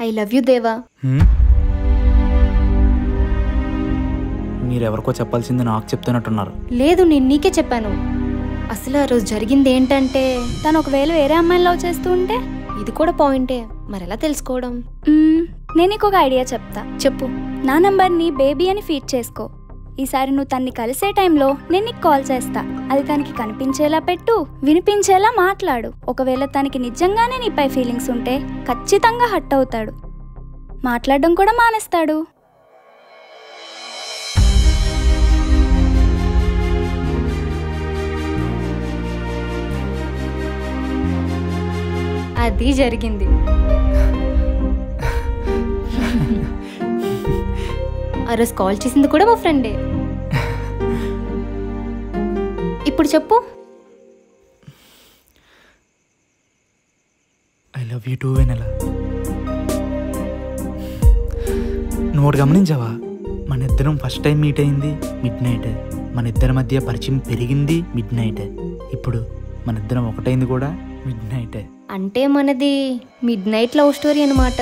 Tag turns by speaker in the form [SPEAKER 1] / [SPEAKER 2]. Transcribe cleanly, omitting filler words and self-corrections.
[SPEAKER 1] I love you దేవా.
[SPEAKER 2] మీరెవరికో చెప్పాల్సింది నాకు చెప్తున్నట్టున్నారు.
[SPEAKER 1] లేదు, నేను నీకే చెప్పాను. అసలు ఆ రోజు జరిగింది ఏంటంటే,
[SPEAKER 3] తను ఒకవేళ వేరే అమ్మాయిని లవ్ చేస్తూ ఉంటే?
[SPEAKER 1] ఇది కూడా పాయింటే, మరెలా తెలుసుకోవడం?
[SPEAKER 3] నేను నీకు ఒక ఐడియా చెప్తా.
[SPEAKER 1] చెప్పు.
[SPEAKER 3] నా నంబర్ని బేబీ అని ఫీడ్ చేసుకో. ఈసారి నువ్వు తన్ని కలిసే టైంలో నేను నీకు కాల్ చేస్తా. అది తనకి కనిపించేలా పెట్టు, వినిపించేలా మాట్లాడు. ఒకవేళ తనకి నిజంగానే నీపై ఫీలింగ్స్ ఉంటే ఖచ్చితంగా హర్ట్ అవుతాడు, మాట్లాడడం కూడా మానేస్తాడు.
[SPEAKER 1] అది జరిగింది. ఆ రోజు కాల్ చేసింది కూడా మా ఫ్రెండే. ఇప్పుడు చెప్పు.
[SPEAKER 2] ఐ లవ్ యూ టూ వెనెలా. నువ్వు ఒకటి గమనించావా? మన ఇద్దరం ఫస్ట్ టైం మీట్ అయింది మిడ్ నైట్. మన ఇద్దరి మధ్య పరిచయం పెరిగింది మిడ్ నైట్. ఇప్పుడు మన ఇద్దరం ఒకటైంది కూడా మిడ్ నైట్.
[SPEAKER 1] అంటే మనది మిడ్ నైట్ లవ్ స్టోరీ అన్నమాట.